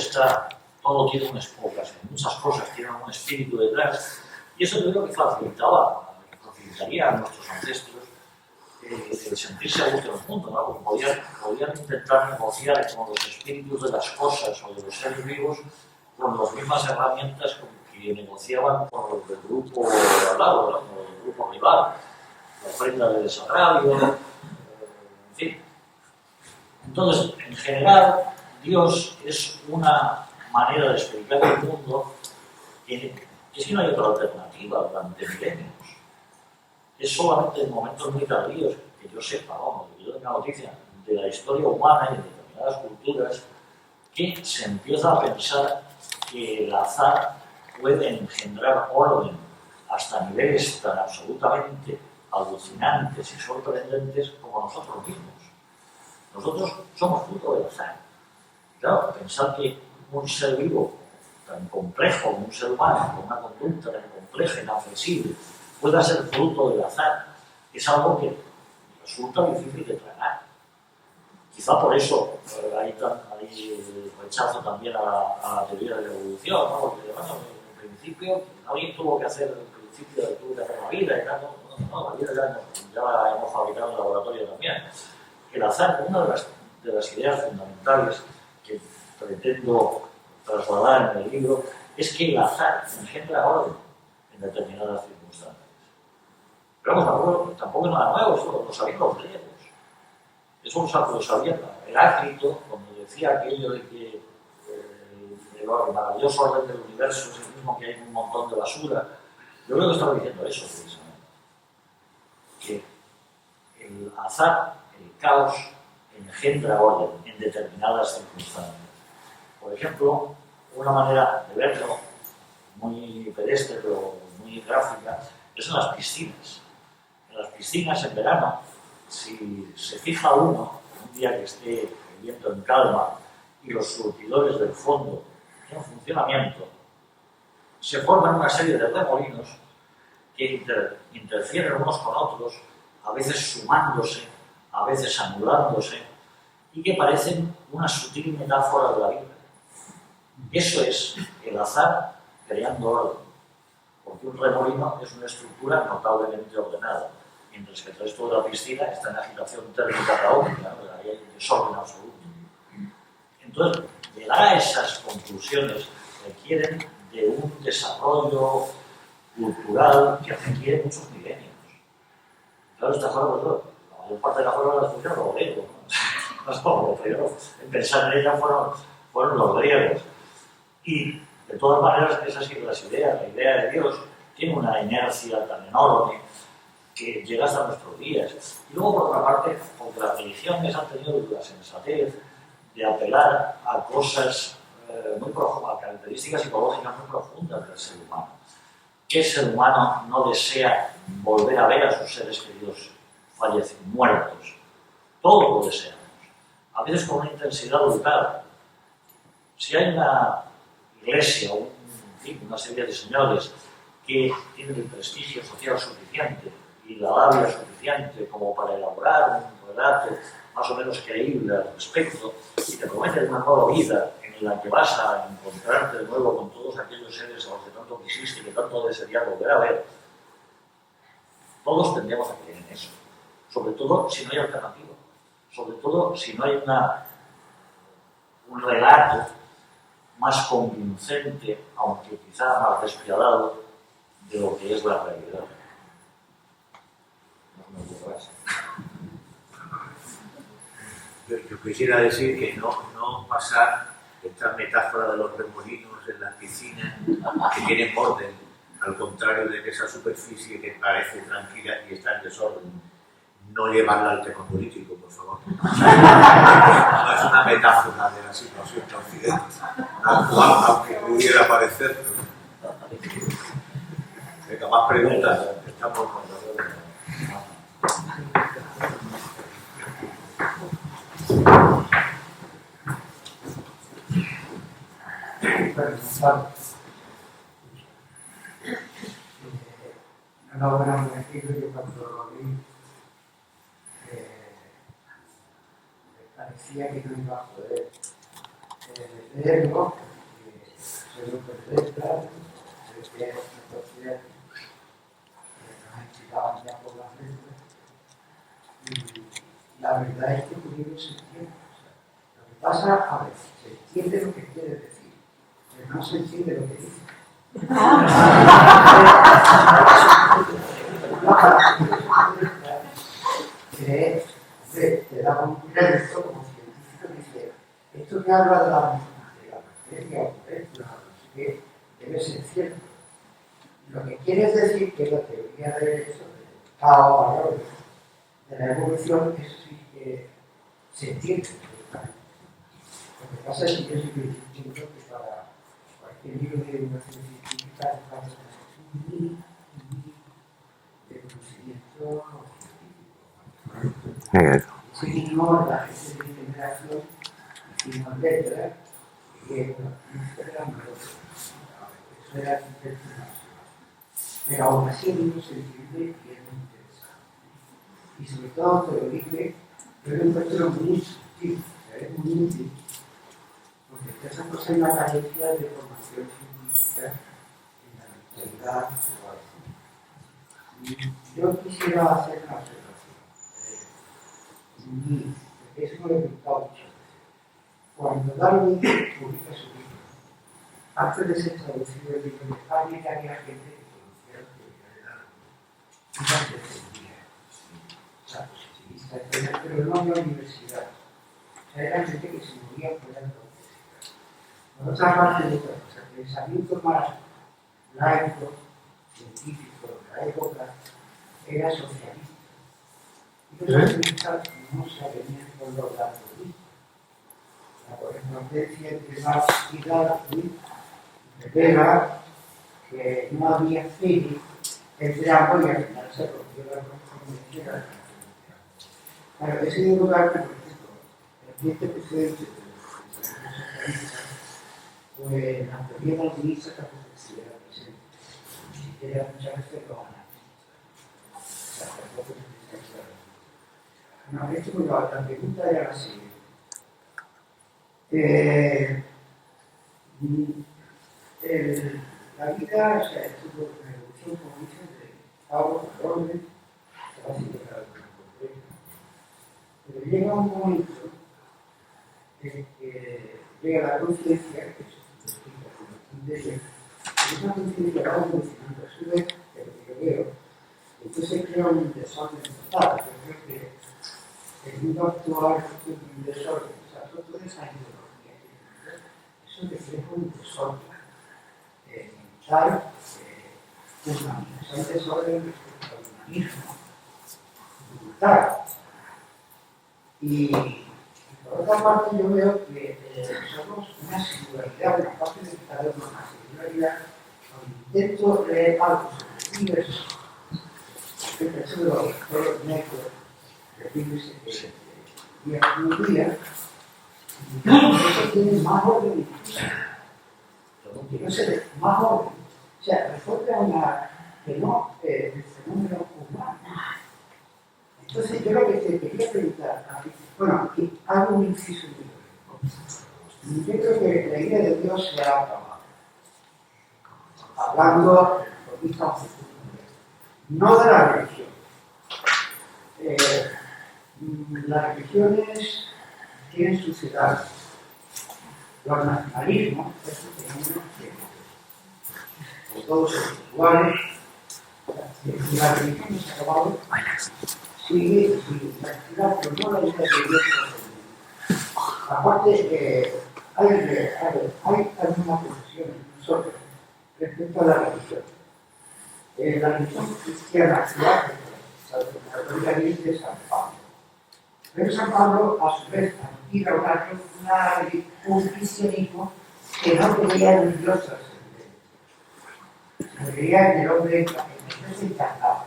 tiene unas pocas, muchas cosas tienen un espíritu detrás, y eso es lo que facilitaría a nuestros ancestros el sentirse a gusto en el mundo, ¿no? Porque podían intentar negociar con los espíritus de las cosas o de los seres vivos con las mismas herramientas con que negociaban con los del grupo de al lado, ¿no? Con los del grupo rival, la ofrenda de desagravio, en fin. Entonces, en general, Dios es una manera de explicar el mundo que es que no hay otra alternativa durante milenios. Es solamente en momentos muy tardíos que yo sepa, que yo tenga noticia de la historia humana y de determinadas culturas, que se empieza a pensar que el azar puede engendrar orden hasta niveles tan absolutamente alucinantes y sorprendentes como nosotros mismos. Nosotros somos fruto del azar. Claro, pensar que un ser vivo tan complejo como un ser humano, con una conducta tan compleja y tan flexible, pueda ser fruto del azar, es algo que resulta difícil de tragar. Quizá por eso hay rechazo también a la teoría de la evolución, ¿no? Porque, bueno, en principio, alguien tuvo que hacer, en principio, tuvo que hacer la vida, y tal, no, la vida ya la hemos fabricado en el laboratorio también. El azar, una de las ideas fundamentales que pretendo trasladar en el libro, es que el azar engendra orden en determinadas circunstancias. Pero vamos, tampoco es nada nuevo, eso lo sabían los griegos. Eso lo sabía Heráclito, cuando decía aquello de que el maravilloso orden del universo es el mismo que hay un montón de basura. Yo creo que estaba diciendo eso, precisamente. Que el azar, el caos, engendra orden en determinadas circunstancias. Por ejemplo, una manera de verlo, muy pedestre pero muy gráfica, es en las piscinas. En las piscinas en verano, si se fija uno, un día que esté el viento en calma y los surtidores del fondo en funcionamiento, se forman una serie de remolinos que interfieren unos con otros, a veces sumándose, a veces anulándose, y que parecen una sutil metáfora de la vida. Eso es el azar creando orden, porque un remolino es una estructura notablemente ordenada, mientras que el resto de la piscina está en agitación térmica caótica, ¿no? Ahí hay un desorden absoluto. Entonces, llegar a esas conclusiones requieren de un desarrollo cultural que requiere muchos milenios. Claro, esta forma, la mayor parte de la forma de la estructura los griegos, ¿no? En pensar en ella fueron los griegos. Y, de todas maneras, esas son las ideas. La idea de Dios tiene una inercia tan enorme que llega hasta nuestros días. Y luego, por otra parte, porque las religiones han tenido la sensatez de apelar a cosas muy profundas, características psicológicas muy profundas del ser humano. ¿Qué ser humano no desea volver a ver a sus seres queridos fallecidos, muertos? Todos lo deseamos, a veces con una intensidad brutal. Si hay una iglesia o una serie de señores que tienen el prestigio social suficiente y la labia suficiente como para elaborar un relato más o menos creíble al respecto y te prometen una nueva vida en la que vas a encontrarte de nuevo con todos aquellos seres a los que tanto quisiste y que tanto desearías volver a ver, todos tendríamos a creer en eso. Sobre todo si no hay alternativa. Sobre todo si no hay un relato más convincente, aunque quizá más despiadado, de lo que es la realidad. No me ocurre eso. Yo quisiera decir que no pasar esta metáfora de los remolinos en las piscinas que tienen orden, al contrario de que esa superficie que parece tranquila y está en desorden, no llevarla al tema político, por favor. No es una metáfora de la situación de Occidente, aunque pudiera parecer. Venga, más preguntas. Estamos con una obra muy antigua, yo cuando lo vi parecía que no iba a poder leerlo, porque soy un periodista, que entonces nos explicaban ya por las letras, y la verdad es que tu libro se entiende. O sea, lo que pasa, a ver, se entiende lo que quiere decir, pero no se entiende lo que dice. Te da un crédito como científico que dice, esto que habla de la materia molécula, no sé qué, debe ser cierto. Lo que quiere decir que la teoría de eso, de Tao, de la evolución, eso sí que se entiende. Lo que pasa es que yo sí que entiendo que para cualquier libro de divulgación científica hace falta un mínimo de conocimiento científico. Ese mínimo, la gente de generación hicimos letras, que no eran malos, eso era intencional. Pero aún así el libro se entiende y es muy interesante. Y sobre todo, te lo dije, yo lo encuentro muy sutil, es muy útil, porque estas cosas en la carencia de formación científica en la actualidad. Yo quisiera hacer una observación. Eso me lo he preguntado muchas veces. Cuando Darwin publica su libro, antes de ser traducido el libro en España, ya había gente que conocía la teoría de Darwin. Y la defendía. O sea, positivista, pero no había universidad. O sea, era gente que se moría fuera de la universidad. Por otra parte, de otra cosa, el pensamiento más laico, científico de la época, era socialista. Y los socialistas no se avenían con los darwinistas. La correspondencia entre Marx y Darwin revela que no había fe entre ambos y al final se rompió la correspondencia. Claro, ese lugar que, por ejemplo, el 20% de los socialistas, pues la teoría darwinista tampoco estuviera presente. Ni siquiera muchas veces lo analizan. O sea, tampoco se está claro. No, esto es muy claro. La pregunta era la siguiente. La vida, o sea, estuvo en la evolución, como dicen, de Pablo al orden, se va haciendo cada vez más compleja. Pero llega un momento en que llega la conciencia, que es la formación de ella, y esa conciencia va evolucionando a su vez, de lo que yo veo, entonces se crea un desorden total. Yo creo que el mundo actual es un desorden, o sea, toda esa ideología eso refleja un desorden mental, un desorden respecto al humanismo brutal. Y por otra parte yo veo que somos una singularidad, una parte de cada vez más. En realidad, cuando intento leer algo sobre el universo, sobre los agujeros negros, refiriéndose día con día, eso tiene más orden incluso. No sé, más orden. O sea, resuelve una que no el fenómeno humano. Entonces, yo lo que te quería preguntar, bueno, aquí hago un inciso muy breve. Yo creo que la idea de Dios se ha acabado. Hablando, porque estamos no de la religión. Las religiones tienen sus edades. Los nacionalismos, esos fenómenos que todos son iguales. La religión se ha acabado. Sigue la actividad, pero no la idea de Dios. Aparte, hay alguna posición en nosotros respecto a la religión. La religión cristiana actual, la autoridad de San Pablo. Pero San Pablo, a su vez, adquiere un cristianismo que no creía en Dios trascendente. Creía en el hombre encantado.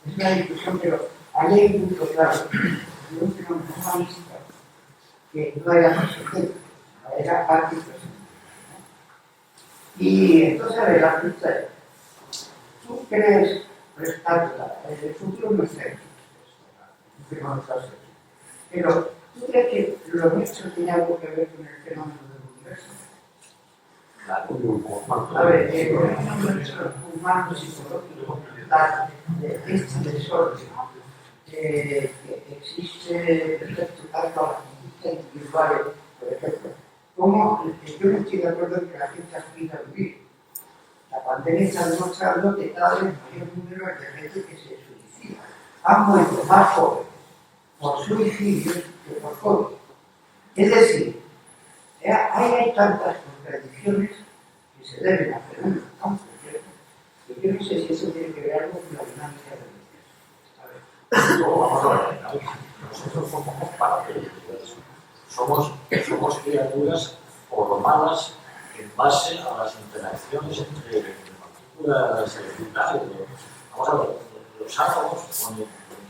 Es una discusión, pero ahí hay un punto claro de un fenómeno humanista que no era trascendente, era antitrascendente. Y entonces, a ver, la pregunta es, ¿tú crees, el futuro no es cierto? Pero, ¿tú crees que lo nuestro tiene algo que ver con el fenómeno del universo? A ver, el fenómeno humano, psicológico, mental, este desorden, que existe respecto tanto a las conductas individuales, por ejemplo, como yo no estoy de acuerdo en que la gente aspira a vivir. La pandemia está demostrando que cada vez mayor número de gente que se suicida. Han muerto más jóvenes por suicidios que por COVID. Es decir, hay tantas contradicciones que se deben a fenómenos tan complejos que yo no sé si eso tiene que ver algo con la dinámica del universo. Vamos a ver, nosotros somos parte del universo. Somos criaturas formadas en base a las interacciones entre partículas elementales. Vamos a ver, los átomos, cuando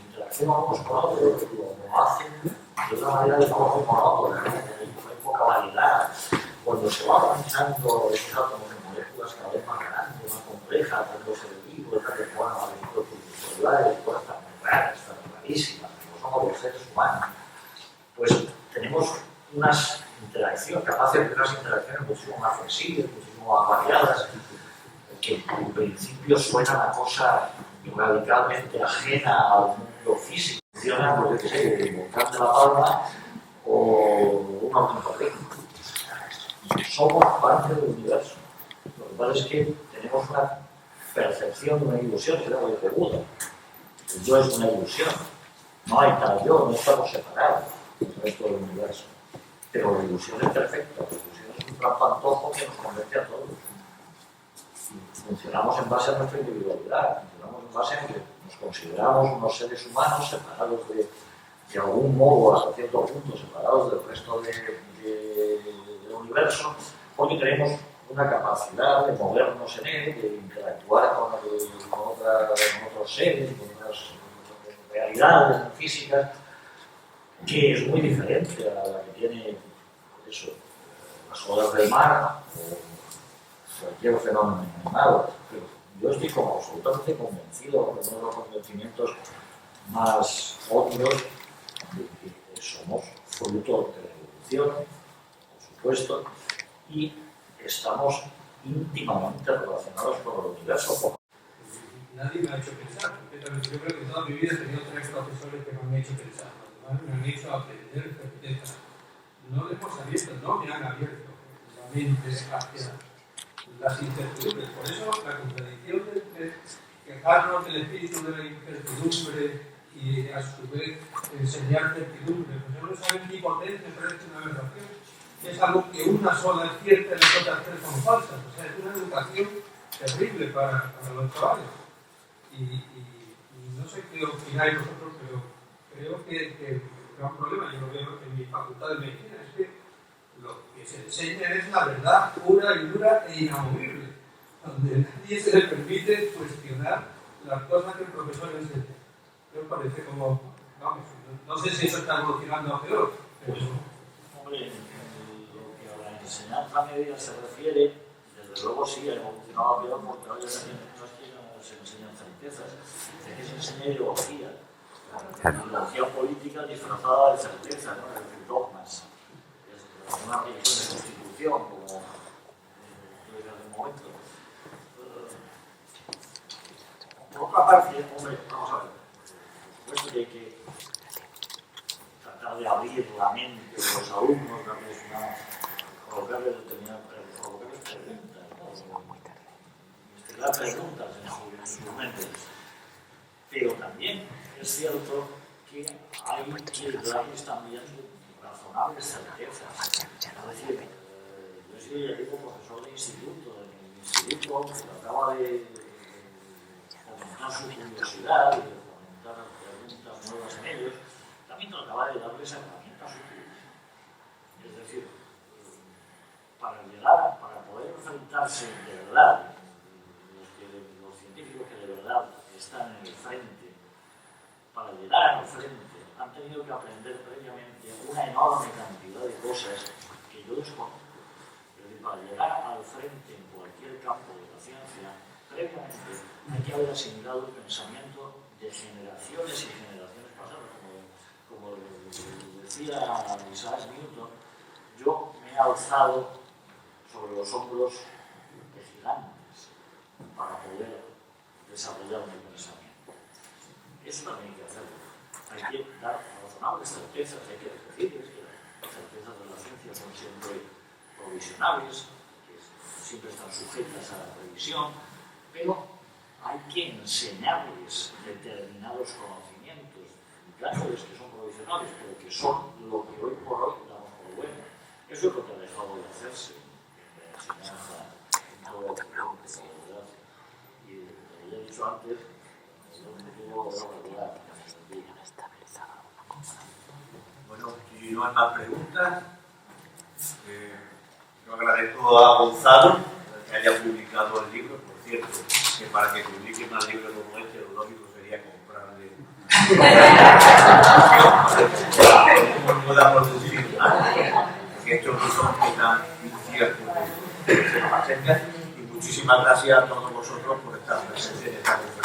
interaccionan unos con otros, lo hacen de una manera de forma monótona, hay poca variedad. Cuando se va avanzando esos átomos en moléculas cada vez más grandes, más complejas, tanto cerebrito, tanto que van a moléculas celulares, cosas tan raras, tan rarísimas, como somos los seres humanos, pues tenemos unas interacciones, capaces de unas interacciones muchísimo más flexibles, muchísimo más variadas, que en principio suenan a cosa radicalmente ajena al mundo físico. Funciona, pues, yo qué sé, el volcán de La Palma o un auténtico técnico. Somos parte del universo. Lo que pasa es que tenemos una percepción, una ilusión, que es lo que Buda. El yo es una ilusión. No hay tal yo, no estamos separados del resto del universo. Pero la ilusión es perfecta, la ilusión es un trampantojo que nos convence a todos. Funcionamos en base a nuestra individualidad, funcionamos en base a que nos consideramos unos seres humanos separados de algún modo, hasta cierto punto, separados del resto del universo, porque tenemos una capacidad de movernos en él, de interactuar con otros seres, con otras realidades físicas, que es muy diferente a la que tiene eso, las olas del mar o cualquier fenómeno animado. Pero yo estoy como absolutamente convencido, uno de los convencimientos más obvios, de que somos fruto de la evolución, por supuesto, y estamos íntimamente relacionados con el universo. Nadie me ha hecho pensar, completamente. Yo creo que toda mi vida he tenido 3 profesores que me han hecho pensar, me han hecho aprender certeza. No les hemos abierto, no me han abierto la mente hacia las incertidumbres. Por eso la contradicción entre quejarnos del espíritu de la incertidumbre y a su vez enseñar certidumbre. Pues no saben ni potencia frente a una aberración. Es algo que una sola es cierta y las otras 3 son falsas. O sea, es una educación terrible para los chavales. Y no sé qué opináis vosotros, pero creo que el gran problema, yo lo veo en mi facultad de medicina, es que lo que se enseña es la verdad pura y dura e inamovible, donde nadie se le permite cuestionar las cosas que el profesor enseña. Me parece como, vamos, no sé si eso está evolucionando a peor, pero... Hombre, en lo que a la enseñanza media se refiere, desde luego sí, ha evolucionado a peor porque ahora ya no se enseñan certezas, que se enseña ideología. Ideología política disfrazada de certeza, ¿no? Es decir, dogmas. Es una revisión de constitución, como dije hace un momento. Por otra parte, hombre, vamos a ver, por supuesto que hay que tratar de abrir la mente de los alumnos, colocarles determinadas preguntas, investigar preguntas en sus mentes. Pero también es cierto que hay que darles también razonables certezas. Es decir, yo he sido, ya digo, profesor de instituto. En el instituto trataba de fomentar su curiosidad y de fomentar preguntas nuevas en ellos. También trataba de darles herramientas útiles. Es decir, para poder enfrentarse de verdad, los científicos que de verdad están en el frente, para llegar al frente, han tenido que aprender previamente una enorme cantidad de cosas que yo desconozco. Es decir, para llegar al frente en cualquier campo de la ciencia, previamente hay que haber asimilado el pensamiento de generaciones y generaciones pasadas. Como decía Isaac Newton, yo me he alzado sobre los hombros de gigantes para poder desarrollar mi pensamiento. Eso también hay que hacerlo. Hay que dar razonables certezas, hay que decirles que las certezas de la ciencia son siempre provisionales, que siempre están sujetas a la previsión, pero hay que enseñarles determinados conocimientos, dándoles que son provisionales, pero que son lo que hoy por hoy damos por bueno. Eso es lo que ha dejado de hacerse en la enseñanza en todo el tiempo, ¿verdad? Y como ya he dicho antes, bueno, si no hay más preguntas, yo agradezco a Gonzalo que haya publicado el libro. Por cierto, que para que publique más libros como este, lo lógico sería comprarle no podamos decir nada, porque estos no son tan inciertos que se pasen. Y muchísimas gracias a todos vosotros por estar presentes en esta conferencia.